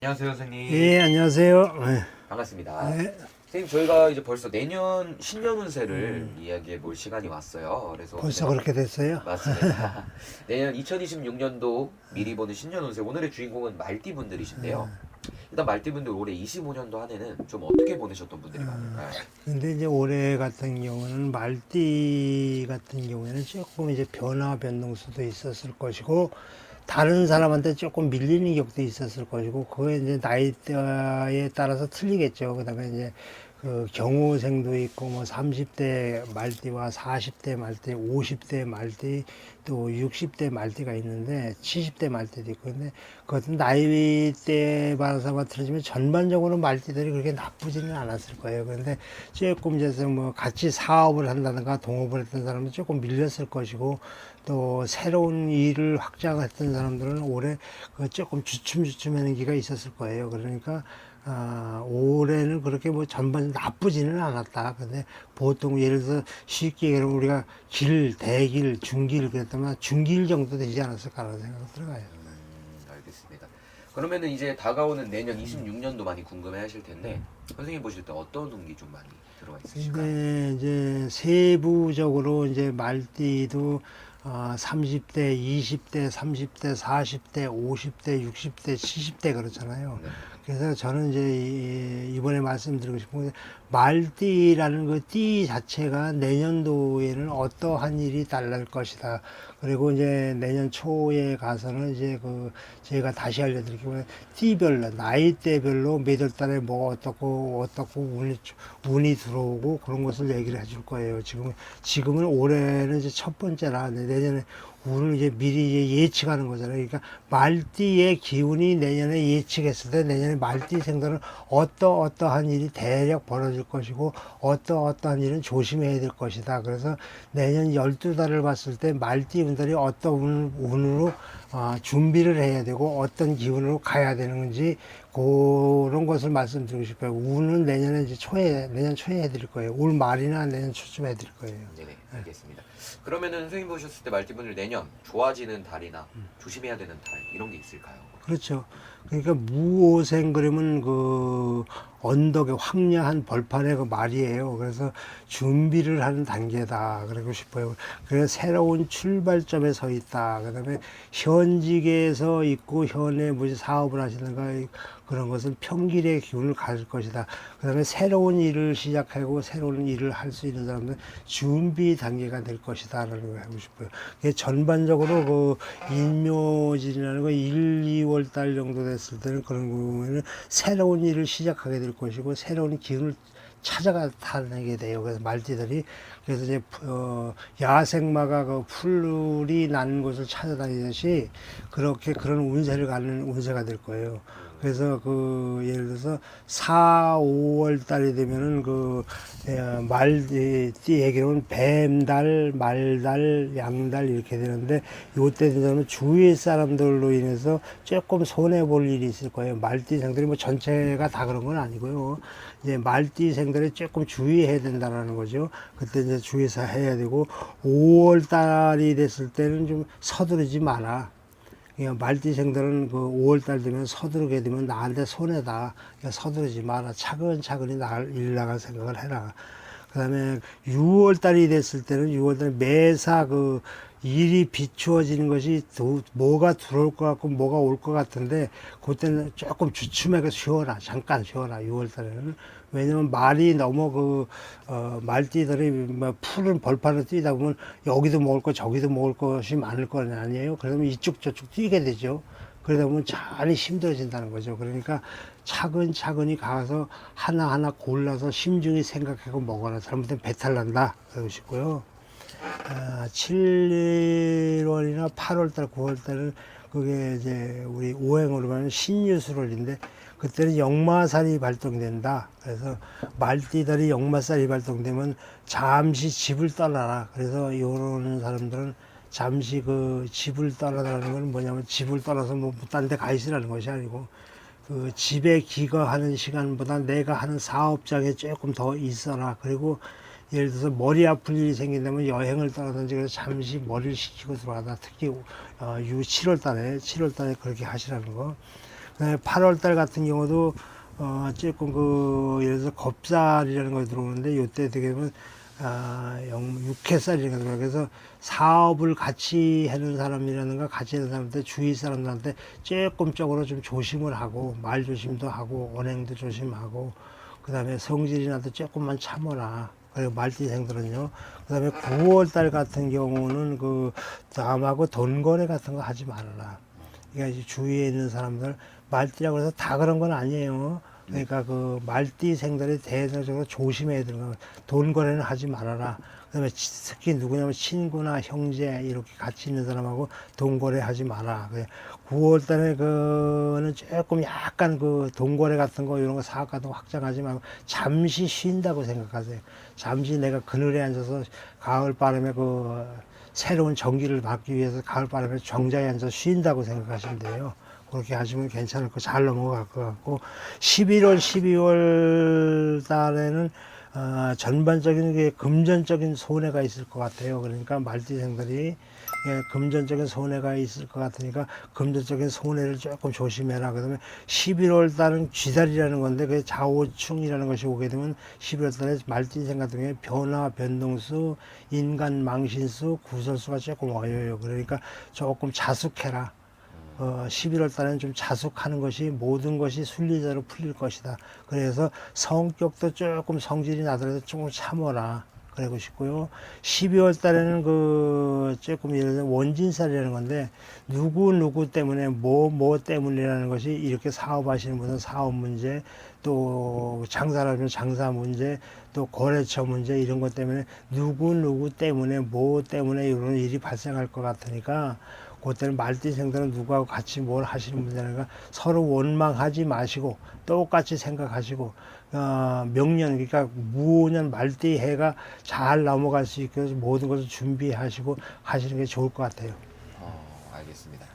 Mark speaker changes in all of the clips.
Speaker 1: 안녕하세요, 선생님.
Speaker 2: 예, 안녕하세요. 네.
Speaker 1: 반갑습니다.
Speaker 2: 네.
Speaker 1: 선생님, 저희가 이제 벌써 내년 신년 운세를 이야기해 볼 시간이 왔어요. 그래서
Speaker 2: 벌써
Speaker 1: 제가
Speaker 2: 그렇게 됐어요?
Speaker 1: 맞습니다. 내년 2026년도 미리 보는 신년 운세. 오늘의 주인공은 말띠 분들이신데요. 일단 말띠 분들 올해 25년도 한 해는 좀 어떻게 보내셨던 분들이 많을까요?
Speaker 2: 근데 이제 올해 같은 경우는 말띠 같은 경우에는 조금 이제 변화 변동수도 있었을 것이고, 다른 사람한테 조금 밀리는 격도 있었을 것이고, 그게 이제 나이대에 따라서 틀리겠죠. 그 다음에 이제 그 경호생도 있고, 뭐 30대 말띠와 40대 말띠, 50대 말띠, 또 60대 말띠가 있는데, 70대 말띠도 있고, 근데 그것은 나이대에 봐서만 틀어지면 전반적으로 말띠들이 그렇게 나쁘지는 않았을 거예요. 그런데 조금 이제 뭐 같이 사업을 한다든가 동업을 했던 사람은 조금 밀렸을 것이고, 또 새로운 일을 확장했던 사람들은 올해 그 조금 주춤주춤하는 기가 있었을 거예요. 그러니까 올해는 그렇게 뭐 전반 나쁘지는 않았다. 근데 보통 예를 들어서 쉽게 얘기하면 우리가 대길, 중길 그랬다면 중길 정도 되지 않았을까라는 생각이 들어가요.
Speaker 1: 알겠습니다. 그러면은 이제 다가오는 내년 26년도 많이 궁금해 하실 텐데, 선생님 보실 때 어떤 운기 좀 많이 들어가 있으실까요?
Speaker 2: 근데 이제 세부적으로 이제 말띠도 30대, 20대, 30대, 40대, 50대, 60대, 70대 그렇잖아요.
Speaker 1: 네.
Speaker 2: 그래서 저는 이제 이번에 말씀드리고 싶은 게 말띠라는 그 띠 자체가 내년도에는 어떠한 일이 달랄 것이다. 그리고 이제 내년 초에 가서는 이제 그 제가 다시 알려드리기로 띠별로 나이대별로 매달 달에 뭐 어떻고 운이 들어오고 그런 것을 얘기를 해줄 거예요. 지금은 올해는 이제 첫 번째라 내년에 운을 이제 미리 이제 예측하는 거잖아요. 그러니까 말띠의 기운이 내년에 예측했을 때 내년에 말띠 생들은 어떠한 일이 대략 벌어질 것이고 어떠한 일은 조심해야 될 것이다. 그래서 내년 12달을 봤을 때 말띠 분들이 어떤 운으로 준비를 해야 되고 어떤 기운으로 가야 되는 건지 그런 것을 말씀드리고 싶어요. 운은 내년 초에 해드릴 거예요. 올 말이나 내년 초쯤 해드릴 거예요.
Speaker 1: 네네, 알겠습니다. 그러면은 선생님 보셨을 때 말띠분들 내년 좋아지는 달이나 조심해야 되는 달 이런 게 있을까요?
Speaker 2: 그렇죠. 그러니까 무오생 그러면 그 언덕의 황량한 벌판의 그 말이에요. 그래서 준비를 하는 단계다. 그러고 싶어요. 그래서 새로운 출발점에 서 있다. 그 다음에 현직에서 있고 현에 무슨 사업을 하시는가 그런 것은 평길의 기운을 가질 것이다. 그 다음에 새로운 일을 시작하고 새로운 일을 할 수 있는 사람들은 준비 단계가 될 것이다. 라는 걸 하고 싶어요. 전반적으로 그 인묘진이라는 거 1, 2월 달 정도 됐을 때는 그런 경우에는 새로운 일을 시작하게 될 것이고 새로운 기운을 찾아가게 돼요. 그래서 말띠들이 그래서 이제 야생마가 그 풀이 난 곳을 찾아다니듯이 그렇게 그런 운세를 가는 운세가 될 거예요. 그래서 그 예를 들어서 4, 5월 달이 되면은 그 말띠 얘기로는 뱀달, 말달, 양달 이렇게 되는데 요때 되면 주위 사람들로 인해서 조금 손해 볼 일이 있을 거예요. 말띠생들이 뭐 전체가 다 그런 건 아니고요. 이제 말띠생들이 조금 주의해야 된다는 거죠. 그때 이제 주의해서 해야 되고 5월 달이 됐을 때는 좀 서두르지 마라. 그러니까 말띠생들은 그 5월달 되면 서두르게 되면 나한테 손해다. 그러니까 서두르지 마라. 차근차근히 일 나갈 생각을 해라. 그 다음에 6월달이 됐을 때는 6월달에 매사 그 일이 비추어지는 것이 뭐가 들어올 것 같고 뭐가 올 것 같은데 그때는 조금 주춤하게 쉬어라. 잠깐 쉬어라. 6월달에는. 왜냐면 말이 너무 말띠들이 막 푸른 벌판을 뛰다 보면 여기도 먹을 거 저기도 먹을 것이 많을 거 아니에요. 그러면 이쪽 저쪽 뛰게 되죠. 그러다 보면 많이 힘들어진다는 거죠. 그러니까 차근차근히 가서 하나하나 골라서 심중히 생각하고 먹어라. 잘못하면 배탈 난다. 그러고 싶고요. 7월이나 8월달, 9월달은 그게 이제 우리 오행으로 말하면 신유술월인데 그때는 역마살이 발동된다. 그래서 말띠들이 역마살이 발동되면 잠시 집을 떠나라. 그래서 이런 사람들은 잠시 그 집을 떠나라는 건 뭐냐면 집을 떠나서 뭐 딴 데 가 있으라는 것이 아니고 그 집에 기거하는 시간보다 내가 하는 사업장에 조금 더 있어라. 그리고 예를 들어서 머리 아플 일이 생긴다면 여행을 떠나든지 그래서 잠시 머리를 식히고 들어가다 특히 7월 달에 그렇게 하시라는 거. 그다음에 8월달 같은 경우도 조금 예를 들어서 겁살이라는 거 들어오는데 요때 되게 보면 육해살이라는 거 들어요. 그래서 사업을 같이 하는 사람이라든가 같이 하는 사람한테 주위 사람들한테 조금적으로 좀 조심을 하고 말 조심도 하고 언행도 조심하고 그다음에 성질이나도 조금만 참아라. 그리고 말띠생들은요. 그다음에 9월달 같은 경우는 남하고 돈 거래 같은 거 하지 말아라. 그러니까 이제 주위에 있는 사람들 말띠라고 해서 다 그런 건 아니에요. 그러니까 말띠생들이 대대적으로 조심해야 되는 거. 돈 거래는 하지 말아라. 그다음에 특히 누구냐면 친구나 형제 이렇게 같이 있는 사람하고 돈 거래 하지 마라. 9월 달에 그는 조금 약간 돈 거래 같은 거 이런 거 사업 같은 거 확장하지 말고 잠시 쉰다고 생각하세요. 잠시 내가 그늘에 앉아서 가을 바람에 새로운 전기를 받기 위해서 가을 바람에 정자에 앉아서 쉰다고 생각하시면 돼요. 그렇게 하시면 괜찮을 거 잘 넘어갈 것 같고 11월, 12월 달에는 전반적인 게 금전적인 손해가 있을 것 같아요. 그러니까 말띠생들이 금전적인 손해가 있을 것 같으니까 금전적인 손해를 조금 조심해라. 그다음에 11월 달은 쥐달이라는 건데 그 좌우충이라는 것이 오게 되면 11월 달에 말띠생 같은 경우에 변화, 변동수, 인간 망신수, 구설수가 조금 어려요. 그러니까 조금 자숙해라. 11월 달에는 좀 자숙하는 것이 모든 것이 순리대로 풀릴 것이다. 그래서 성격도 조금 성질이 나더라도 조금 참어라. 그러고 싶고요. 12월 달에는 조금 예를 들어 원진살이라는 건데 누구 때문에 뭐 때문이라는 것이 이렇게 사업하시는 분은 사업 문제 또 장사라면 장사 문제 또 거래처 문제 이런 것 때문에 누구 때문에 뭐 때문에 이런 일이 발생할 것 같으니까 그때는 말띠생들은 누구하고 같이 뭘 하시는 분들이니까 서로 원망하지 마시고 똑같이 생각하시고 명년 그러니까 무오년 말띠 해가 잘 넘어갈 수 있게 모든 것을 준비하시고 하시는 게 좋을 것 같아요.
Speaker 1: 알겠습니다.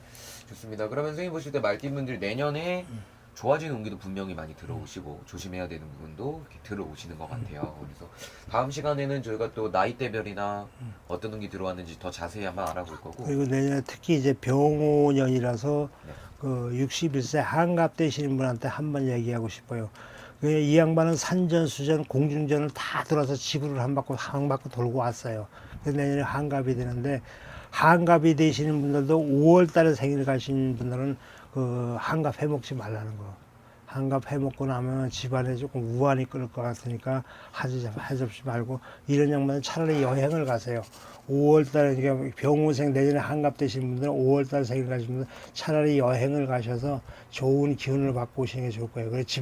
Speaker 1: 좋습니다. 그러면 선생님 보실 때 말띠분들 내년에 좋아지는 운기도 분명히 많이 들어오시고 조심해야 되는 부분도 이렇게 들어오시는 것 같아요. 그래서 다음 시간에는 저희가 또 나이대별이나 어떤 운기 들어왔는지 더 자세히 한번 알아볼 거고
Speaker 2: 그리고 내년에 특히 이제 병오년이라서
Speaker 1: 네.
Speaker 2: 61세 한갑 되시는 분한테 한번 얘기하고 싶어요. 이 양반은 산전수전 공중전을 다 돌아서 지구를 한 바퀴 돌고 왔어요. 그래서 내년에 한갑이 되는데 한갑이 되시는 분들도 5월 달에 생일 가신 분들은 한갑 해먹지 말라는 거. 한갑 해먹고 나면 집안에 조금 우환이 끓을 것 같으니까 하지 말고 이런 양반은 차라리 여행을 가세요. 5월 달에 그러니까 병오생 내년에 한갑 되신 분들은 5월 달 생일 가신 분들은 차라리 여행을 가셔서 좋은 기운을 받고 오시는 게 좋을 거예요. 그래서